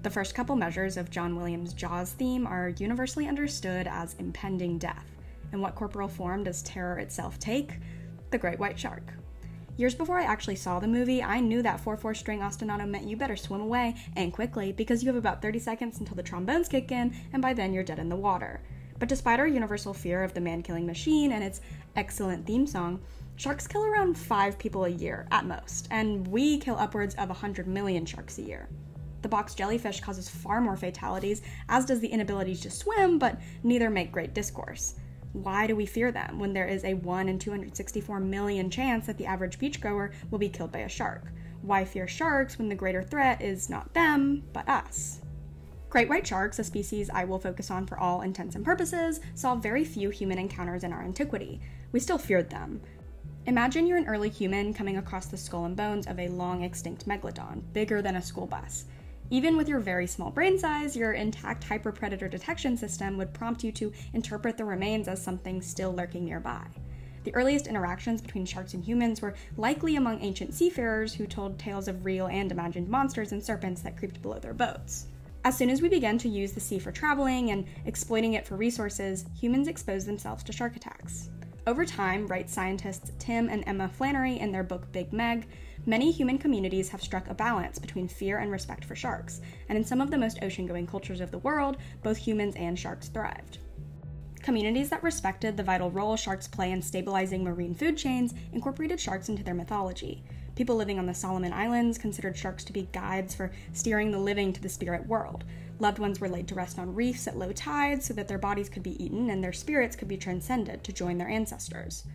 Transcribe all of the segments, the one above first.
The first couple measures of John Williams' Jaws theme are universally understood as impending death. And what corporal form does terror itself take? The great white shark. Years before I actually saw the movie, I knew that 4/4 string ostinato meant you better swim away, and quickly, because you have about 30 seconds until the trombones kick in, and by then you're dead in the water. But despite our universal fear of the man-killing machine and its excellent theme song, sharks kill around 5 people a year, at most, and we kill upwards of 100 million sharks a year. The box jellyfish causes far more fatalities, as does the inability to swim, but neither make great discourse. Why do we fear them when there is a 1 in 264 million chance that the average beachgoer will be killed by a shark? Why fear sharks when the greater threat is not them, but us? Great white sharks, a species I will focus on for all intents and purposes, saw very few human encounters in our antiquity. We still feared them. Imagine you're an early human coming across the skull and bones of a long-extinct megalodon, bigger than a school bus. Even with your very small brain size, your intact hyperpredator detection system would prompt you to interpret the remains as something still lurking nearby. The earliest interactions between sharks and humans were likely among ancient seafarers who told tales of real and imagined monsters and serpents that creeped below their boats. As soon as we began to use the sea for traveling and exploiting it for resources, humans exposed themselves to shark attacks. Over time, write scientists Tim and Emma Flannery in their book Big Meg, many human communities have struck a balance between fear and respect for sharks, and in some of the most ocean-going cultures of the world, both humans and sharks thrived. Communities that respected the vital role sharks play in stabilizing marine food chains incorporated sharks into their mythology. People living on the Solomon Islands considered sharks to be guides for steering the living to the spirit world. Loved ones were laid to rest on reefs at low tide so that their bodies could be eaten and their spirits could be transcended to join their ancestors.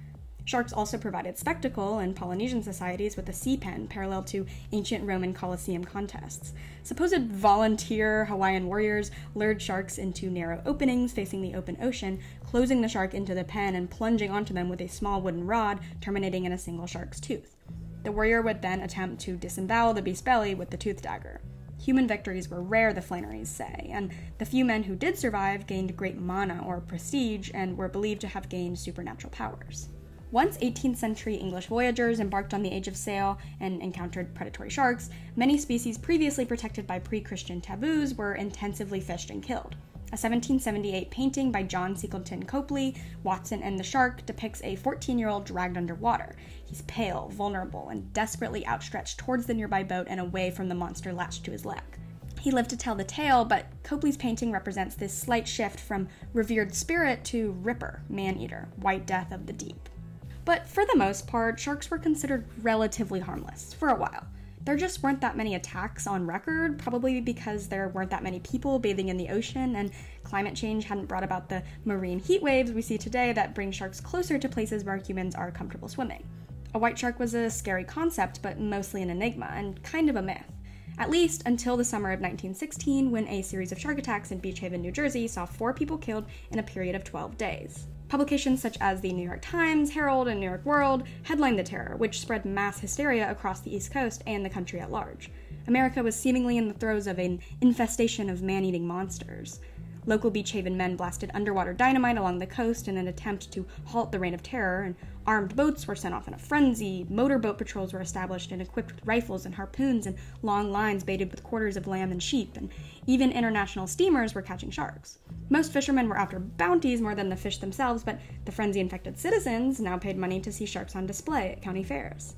Sharks also provided spectacle in Polynesian societies with a sea pen parallel to ancient Roman Colosseum contests. Supposed volunteer Hawaiian warriors lured sharks into narrow openings facing the open ocean, closing the shark into the pen and plunging onto them with a small wooden rod terminating in a single shark's tooth. The warrior would then attempt to disembowel the beast's belly with the tooth dagger. Human victories were rare, the Flannerys say, and the few men who did survive gained great mana or prestige and were believed to have gained supernatural powers. Once 18th century English voyagers embarked on the Age of Sail and encountered predatory sharks, many species previously protected by pre-Christian taboos were intensively fished and killed. A 1778 painting by John Seckelton Copley, Watson and the Shark, depicts a 14-year-old dragged underwater. He's pale, vulnerable, and desperately outstretched towards the nearby boat and away from the monster latched to his leg. He lived to tell the tale, but Copley's painting represents this slight shift from revered spirit to Ripper, man-eater, white death of the deep. But for the most part, sharks were considered relatively harmless for a while. There just weren't that many attacks on record, probably because there weren't that many people bathing in the ocean, and climate change hadn't brought about the marine heat waves we see today that bring sharks closer to places where humans are comfortable swimming. A white shark was a scary concept, but mostly an enigma, and kind of a myth. At least until the summer of 1916, when a series of shark attacks in Beach Haven, New Jersey saw 4 people killed in a period of 12 days. Publications such as the New York Times, Herald, and New York World headlined the terror, which spread mass hysteria across the East Coast and the country at large. America was seemingly in the throes of an infestation of man-eating monsters. Local Beach Haven men blasted underwater dynamite along the coast in an attempt to halt the reign of terror, and armed boats were sent off in a frenzy. Motorboat patrols were established and equipped with rifles and harpoons, and long lines baited with quarters of lamb and sheep, and even international steamers were catching sharks. Most fishermen were after bounties more than the fish themselves, but the frenzy-infected citizens now paid money to see sharks on display at county fairs.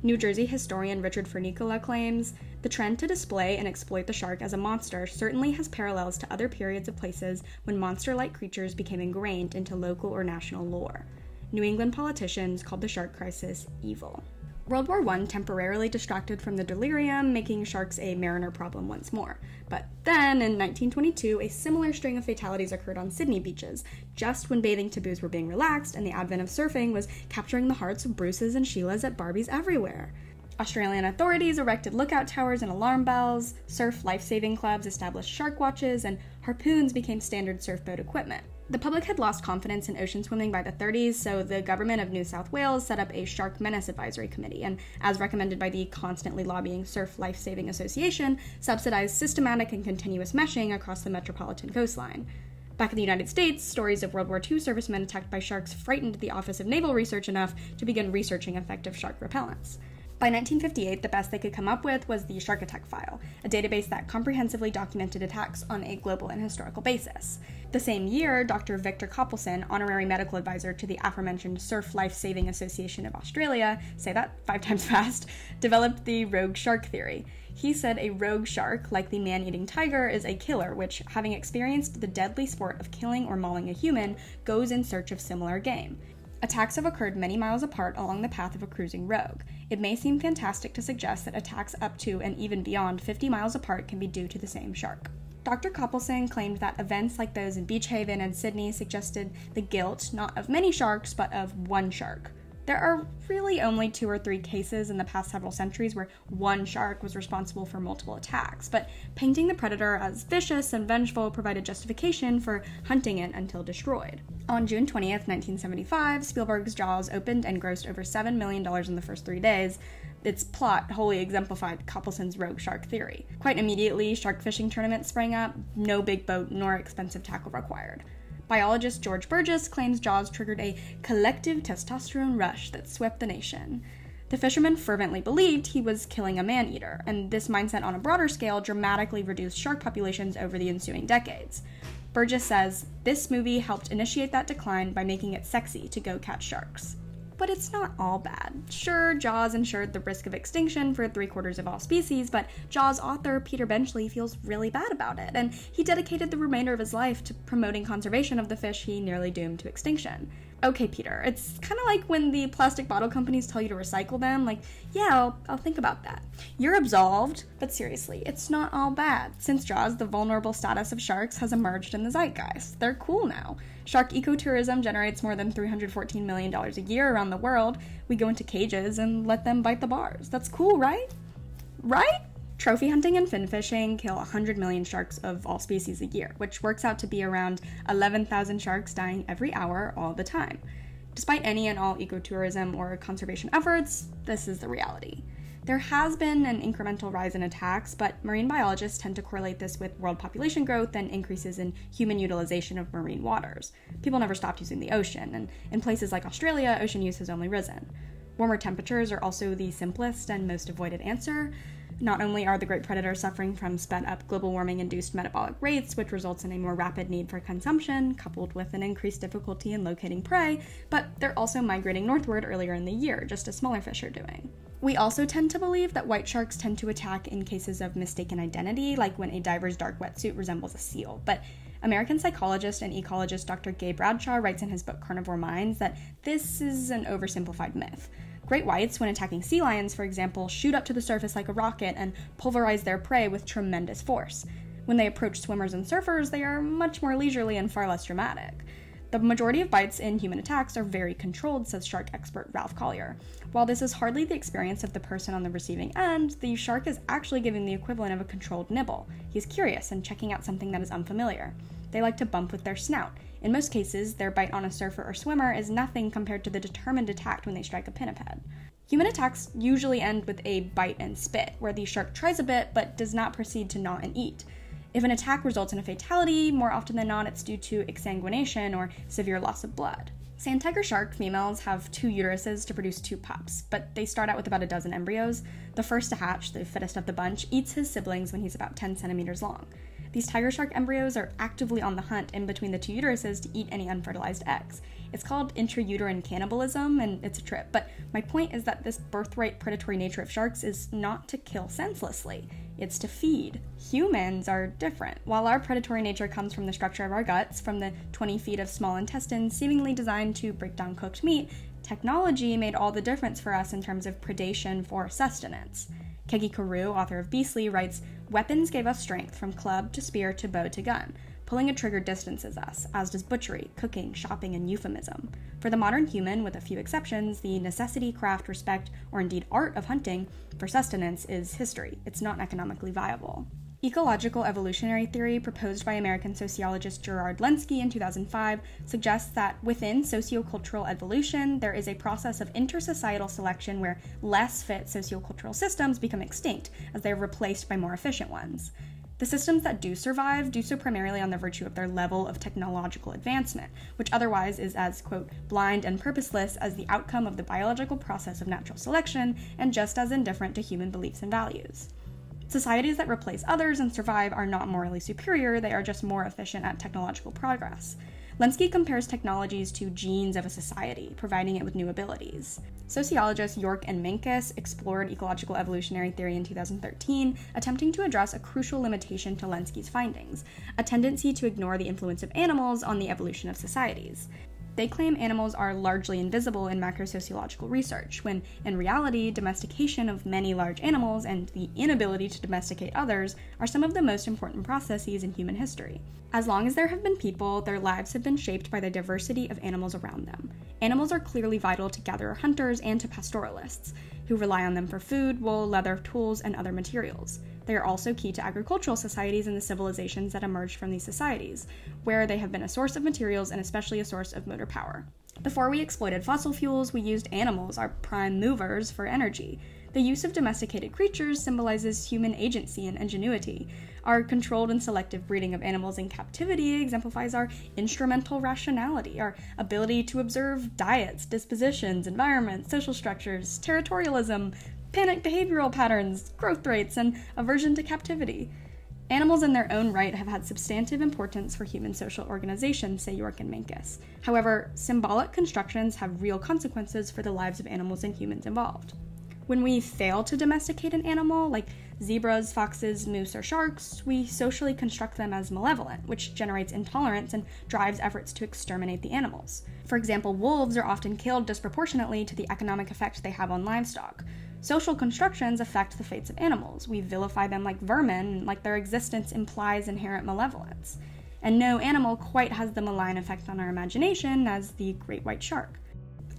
New Jersey historian Richard Furnicola claims, "The trend to display and exploit the shark as a monster certainly has parallels to other periods of places when monster-like creatures became ingrained into local or national lore. New England politicians called the shark crisis evil." World War I temporarily distracted from the delirium, making sharks a mariner problem once more. But then, in 1922, a similar string of fatalities occurred on Sydney beaches, just when bathing taboos were being relaxed and the advent of surfing was capturing the hearts of Bruces and Sheilas at Barbies everywhere. Australian authorities erected lookout towers and alarm bells, surf life-saving clubs established shark watches, and harpoons became standard surfboat equipment. The public had lost confidence in ocean swimming by the 30s, so the government of New South Wales set up a Shark Menace Advisory Committee, and as recommended by the constantly lobbying Surf Life-Saving Association, subsidized systematic and continuous meshing across the metropolitan coastline. Back in the United States, stories of World War II servicemen attacked by sharks frightened the Office of Naval Research enough to begin researching effective shark repellents. By 1958, the best they could come up with was the Shark Attack File, a database that comprehensively documented attacks on a global and historical basis. The same year, Dr. Victor Koppelson, honorary medical advisor to the aforementioned Surf Life Saving Association of Australia, say that 5 times fast, developed the rogue shark theory. He said a rogue shark, like the man-eating tiger, is a killer which, having experienced the deadly sport of killing or mauling a human, goes in search of similar game. Attacks have occurred many miles apart along the path of a cruising rogue. It may seem fantastic to suggest that attacks up to and even beyond 50 miles apart can be due to the same shark. Dr. Koppelson claimed that events like those in Beach Haven and Sydney suggested the guilt not of many sharks, but of one shark. There are really only 2 or 3 cases in the past several centuries where one shark was responsible for multiple attacks, but painting the predator as vicious and vengeful provided justification for hunting it until destroyed. On June 20th, 1975, Spielberg's Jaws opened and grossed over $7 million in the first 3 days. Its plot wholly exemplified Koppelson's rogue shark theory. Quite immediately, shark fishing tournaments sprang up, no big boat nor expensive tackle required. Biologist George Burgess claims Jaws triggered a collective testosterone rush that swept the nation. The fisherman fervently believed he was killing a man-eater, and this mindset on a broader scale dramatically reduced shark populations over the ensuing decades. Burgess says, "This movie helped initiate that decline by making it sexy to go catch sharks." But it's not all bad. Sure, Jaws ensured the risk of extinction for 3/4 of all species, but Jaws author Peter Benchley feels really bad about it, and he dedicated the remainder of his life to promoting conservation of the fish he nearly doomed to extinction. Okay, Peter, it's kind of like when the plastic bottle companies tell you to recycle them, like, yeah, I'll think about that. You're absolved, but seriously, it's not all bad. Since Jaws, the vulnerable status of sharks has emerged in the zeitgeist. They're cool now. Shark ecotourism generates more than $314 million a year around the world. We go into cages and let them bite the bars. That's cool, right? Right? Trophy hunting and fin fishing kill 100 million sharks of all species a year, which works out to be around 11,000 sharks dying every hour all the time. Despite any and all ecotourism or conservation efforts, this is the reality. There has been an incremental rise in attacks, but marine biologists tend to correlate this with world population growth and increases in human utilization of marine waters. People never stopped using the ocean, and in places like Australia, ocean use has only risen. Warmer temperatures are also the simplest and most avoided answer. Not only are the great predators suffering from sped-up global warming-induced metabolic rates, which results in a more rapid need for consumption, coupled with an increased difficulty in locating prey, but they're also migrating northward earlier in the year, just as smaller fish are doing. We also tend to believe that white sharks tend to attack in cases of mistaken identity, like when a diver's dark wetsuit resembles a seal, but American psychologist and ecologist Dr. Gay Bradshaw writes in his book Carnivore Minds that this is an oversimplified myth. Great whites, when attacking sea lions, for example, shoot up to the surface like a rocket and pulverize their prey with tremendous force. When they approach swimmers and surfers, they are much more leisurely and far less dramatic. The majority of bites in human attacks are very controlled, says shark expert Ralph Collier. While this is hardly the experience of the person on the receiving end, the shark is actually giving the equivalent of a controlled nibble. He's curious and checking out something that is unfamiliar. They like to bump with their snout. In most cases, their bite on a surfer or swimmer is nothing compared to the determined attack when they strike a pinniped. Human attacks usually end with a bite and spit, where the shark tries a bit but does not proceed to gnaw and eat. If an attack results in a fatality, more often than not it's due to exsanguination or severe loss of blood. Sand tiger shark females have 2 uteruses to produce 2 pups, but they start out with about a dozen embryos. The first to hatch, the fittest of the bunch, eats his siblings when he's about 10 centimeters long. These tiger shark embryos are actively on the hunt in between the 2 uteruses to eat any unfertilized eggs. It's called intrauterine cannibalism, and it's a trip, but my point is that this birthright predatory nature of sharks is not to kill senselessly. It's to feed. Humans are different. While our predatory nature comes from the structure of our guts, from the 20 feet of small intestines seemingly designed to break down cooked meat, technology made all the difference for us in terms of predation for sustenance. Kegi Carew, author of Beastly, writes, "Weapons gave us strength from club to spear to bow to gun. Pulling a trigger distances us, as does butchery, cooking, shopping, and euphemism. For the modern human, with a few exceptions, the necessity, craft, respect, or indeed art of hunting for sustenance is history. It's not economically viable." Ecological-evolutionary theory, proposed by American sociologist Gerard Lenski in 2005, suggests that within sociocultural evolution, there is a process of intersocietal selection where less fit sociocultural systems become extinct as they are replaced by more efficient ones. The systems that do survive do so primarily on the virtue of their level of technological advancement, which otherwise is as, quote, blind and purposeless as the outcome of the biological process of natural selection, and just as indifferent to human beliefs and values. Societies that replace others and survive are not morally superior, they are just more efficient at technological progress. Lenski compares technologies to genes of a society, providing it with new abilities. Sociologists York and Menkes explored ecological evolutionary theory in 2013, attempting to address a crucial limitation to Lenski's findings, a tendency to ignore the influence of animals on the evolution of societies. They claim animals are largely invisible in macrosociological research, when in reality, domestication of many large animals and the inability to domesticate others are some of the most important processes in human history. As long as there have been people, their lives have been shaped by the diversity of animals around them. Animals are clearly vital to gatherer hunters and to pastoralists, who rely on them for food, wool, leather, tools, and other materials. They are also key to agricultural societies and the civilizations that emerged from these societies, where they have been a source of materials and especially a source of motor power. Before we exploited fossil fuels, we used animals, our prime movers, for energy. The use of domesticated creatures symbolizes human agency and ingenuity. Our controlled and selective breeding of animals in captivity exemplifies our instrumental rationality, our ability to observe diets, dispositions, environments, social structures, territorialism, panic behavioral patterns, growth rates, and aversion to captivity. Animals in their own right have had substantive importance for human social organization, say York and Menkes. However, symbolic constructions have real consequences for the lives of animals and humans involved. When we fail to domesticate an animal, like zebras, foxes, moose, or sharks, we socially construct them as malevolent, which generates intolerance and drives efforts to exterminate the animals. For example, wolves are often killed disproportionately to the economic effect they have on livestock. Social constructions affect the fates of animals. We vilify them like vermin, like their existence implies inherent malevolence. And no animal quite has the malign effect on our imagination as the great white shark.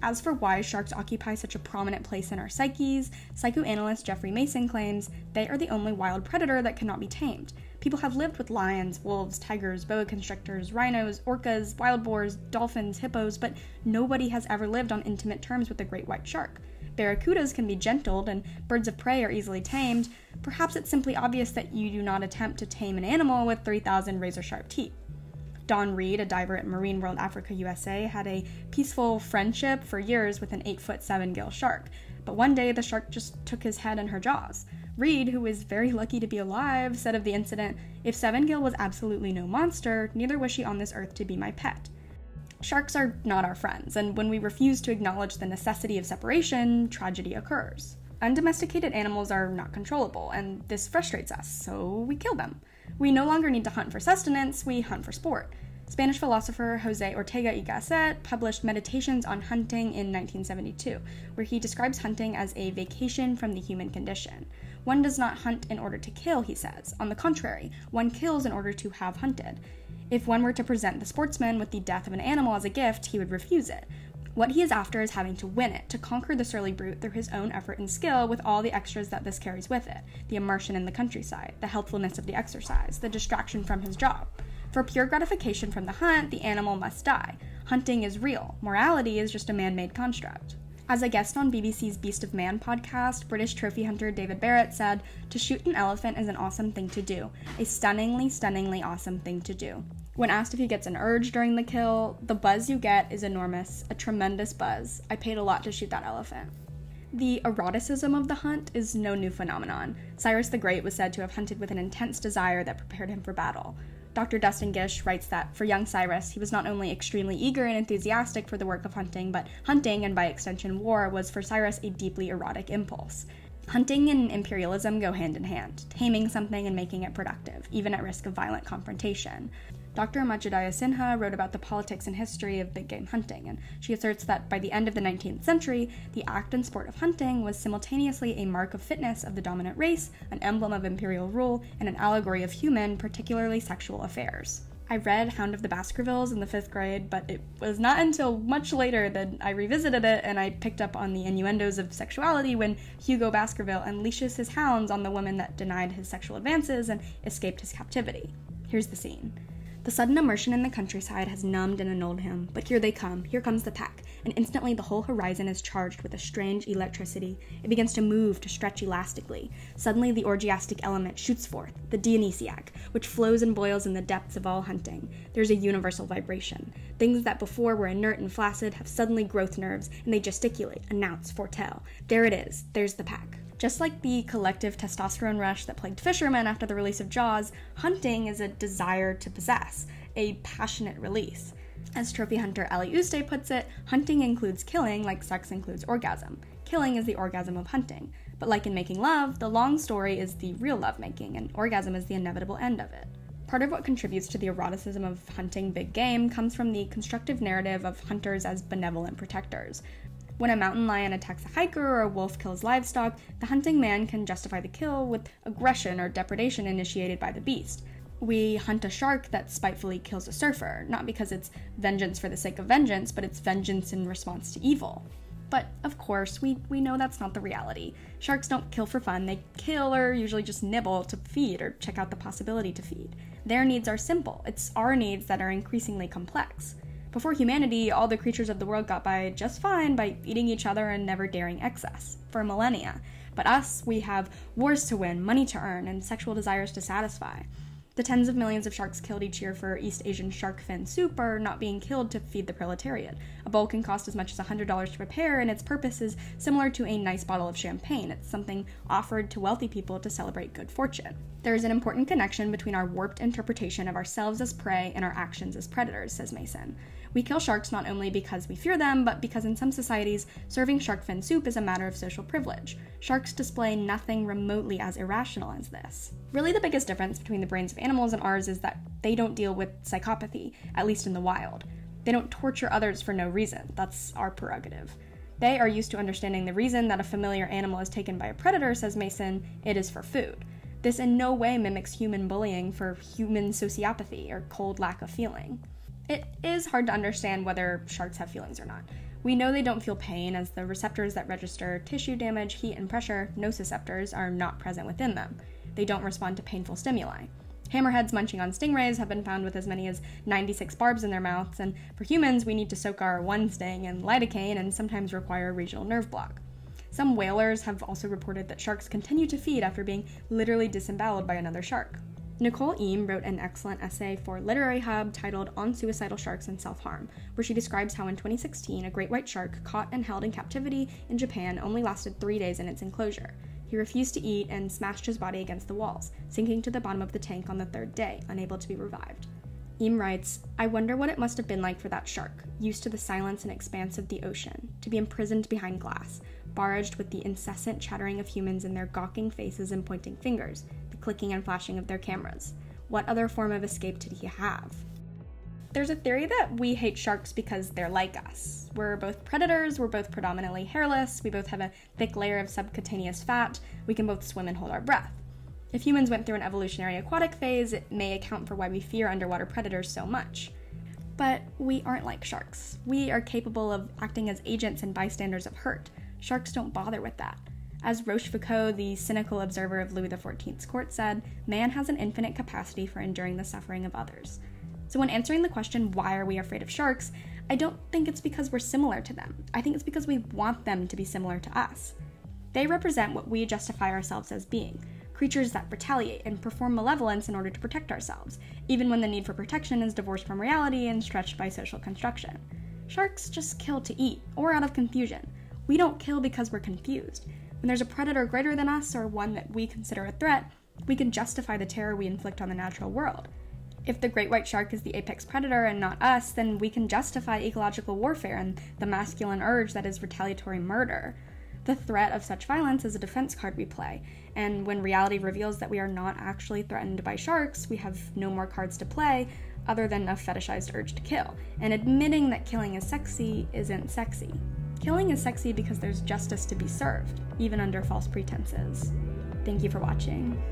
As for why sharks occupy such a prominent place in our psyches, psychoanalyst Jeffrey Mason claims they are the only wild predator that cannot be tamed. People have lived with lions, wolves, tigers, boa constrictors, rhinos, orcas, wild boars, dolphins, hippos, but nobody has ever lived on intimate terms with the great white shark. Barracudas can be gentled, and birds of prey are easily tamed. Perhaps it's simply obvious that you do not attempt to tame an animal with 3,000 razor-sharp teeth. Don Reed, a diver at Marine World Africa, USA, had a peaceful friendship for years with an 8-foot 7-gill shark, but one day the shark just took his head in her jaws. Reed, who was very lucky to be alive, said of the incident, "If 7-gill was absolutely no monster, neither was she on this earth to be my pet." Sharks are not our friends, and when we refuse to acknowledge the necessity of separation, tragedy occurs. Undomesticated animals are not controllable, and this frustrates us, so we kill them. We no longer need to hunt for sustenance, we hunt for sport. Spanish philosopher Jose Ortega y Gasset published Meditations on Hunting in 1972, where he describes hunting as a vacation from the human condition. One does not hunt in order to kill, he says. On the contrary, one kills in order to have hunted. If one were to present the sportsman with the death of an animal as a gift, he would refuse it. What he is after is having to win it, to conquer the surly brute through his own effort and skill with all the extras that this carries with it, the immersion in the countryside, the healthfulness of the exercise, the distraction from his job. For pure gratification from the hunt, the animal must die. Hunting is real. Morality is just a man-made construct. As a guest on BBC's Beast of Man podcast, British trophy hunter David Barrett said, "To shoot an elephant is an awesome thing to do. A stunningly, stunningly awesome thing to do." When asked if he gets an urge during the kill, the buzz you get is enormous, a tremendous buzz. I paid a lot to shoot that elephant. The eroticism of the hunt is no new phenomenon. Cyrus the Great was said to have hunted with an intense desire that prepared him for battle. Dr. Dustin Gish writes that for young Cyrus, he was not only extremely eager and enthusiastic for the work of hunting, but hunting, and by extension war, was for Cyrus a deeply erotic impulse. Hunting and imperialism go hand in hand, taming something and making it productive, even at risk of violent confrontation. Dr. Majidaya Sinha wrote about the politics and history of big game hunting, and she asserts that by the end of the 19th century, the act and sport of hunting was simultaneously a mark of fitness of the dominant race, an emblem of imperial rule, and an allegory of human, particularly sexual affairs. I read Hound of the Baskervilles in the 5th grade, but it was not until much later that I revisited it and I picked up on the innuendos of sexuality when Hugo Baskerville unleashes his hounds on the woman that denied his sexual advances and escaped his captivity. Here's the scene. The sudden immersion in the countryside has numbed and annulled him, but here they come, here comes the pack, and instantly the whole horizon is charged with a strange electricity. It begins to move, to stretch elastically. Suddenly the orgiastic element shoots forth, the Dionysiac, which flows and boils in the depths of all hunting. There's a universal vibration. Things that before were inert and flaccid have suddenly growth nerves, and they gesticulate, announce, foretell. There it is, there's the pack. Just like the collective testosterone rush that plagued fishermen after the release of Jaws, hunting is a desire to possess, a passionate release. As trophy hunter Ali Uste puts it, hunting includes killing like sex includes orgasm. Killing is the orgasm of hunting. But like in making love, the long story is the real lovemaking, and orgasm is the inevitable end of it. Part of what contributes to the eroticism of hunting big game comes from the constructive narrative of hunters as benevolent protectors. When a mountain lion attacks a hiker or a wolf kills livestock, the hunting man can justify the kill with aggression or depredation initiated by the beast. We hunt a shark that spitefully kills a surfer, not because it's vengeance for the sake of vengeance, but it's vengeance in response to evil. But, of course, we know that's not the reality. Sharks don't kill for fun, they kill or usually just nibble to feed or check out the possibility to feed. Their needs are simple, it's our needs that are increasingly complex. Before humanity, all the creatures of the world got by just fine by eating each other and never daring excess, for millennia. But us, we have wars to win, money to earn, and sexual desires to satisfy. The tens of millions of sharks killed each year for East Asian shark fin soup are not being killed to feed the proletariat. A bowl can cost as much as $100 to prepare, and its purpose is similar to a nice bottle of champagne. It's something offered to wealthy people to celebrate good fortune. There is an important connection between our warped interpretation of ourselves as prey and our actions as predators, says Mason. We kill sharks not only because we fear them, but because in some societies, serving shark fin soup is a matter of social privilege. Sharks display nothing remotely as irrational as this. Really, the biggest difference between the brains of animals and ours is that they don't deal with psychopathy, at least in the wild. They don't torture others for no reason. That's our prerogative. They are used to understanding the reason that a familiar animal is taken by a predator, says Mason, it is for food. This in no way mimics human bullying for human sociopathy or cold lack of feeling. It is hard to understand whether sharks have feelings or not. We know they don't feel pain, as the receptors that register tissue damage, heat, and pressure, nociceptors, are not present within them. They don't respond to painful stimuli. Hammerheads munching on stingrays have been found with as many as 96 barbs in their mouths, and for humans, we need to soak our one sting in lidocaine and sometimes require a regional nerve block. Some whalers have also reported that sharks continue to feed after being literally disemboweled by another shark. Nicole Eam wrote an excellent essay for Literary Hub titled On Suicidal Sharks and Self-Harm, where she describes how in 2016 a great white shark caught and held in captivity in Japan only lasted 3 days in its enclosure. He refused to eat and smashed his body against the walls, sinking to the bottom of the tank on the 3rd day, unable to be revived. Eam writes, I wonder what it must have been like for that shark, used to the silence and expanse of the ocean, to be imprisoned behind glass, barraged with the incessant chattering of humans in their gawking faces and pointing fingers, the clicking and flashing of their cameras. What other form of escape did he have? There's a theory that we hate sharks because they're like us. We're both predators, we're both predominantly hairless, we both have a thick layer of subcutaneous fat, we can both swim and hold our breath. If humans went through an evolutionary aquatic phase, it may account for why we fear underwater predators so much. But we aren't like sharks. We are capable of acting as agents and bystanders of hurt. Sharks don't bother with that. As Rochefoucauld, the cynical observer of Louis XIV's court, said, man has an infinite capacity for enduring the suffering of others. So when answering the question, why are we afraid of sharks, I don't think it's because we're similar to them. I think it's because we want them to be similar to us. They represent what we justify ourselves as being, creatures that retaliate and perform malevolence in order to protect ourselves, even when the need for protection is divorced from reality and stretched by social construction. Sharks just kill to eat, or out of confusion. We don't kill because we're confused. When there's a predator greater than us, or one that we consider a threat, we can justify the terror we inflict on the natural world. If the great white shark is the apex predator and not us, then we can justify ecological warfare and the masculine urge that is retaliatory murder. The threat of such violence is a defense card we play, and when reality reveals that we are not actually threatened by sharks, we have no more cards to play other than a fetishized urge to kill, and admitting that killing is sexy isn't sexy. Killing is sexy because there's justice to be served, even under false pretenses. Thank you for watching.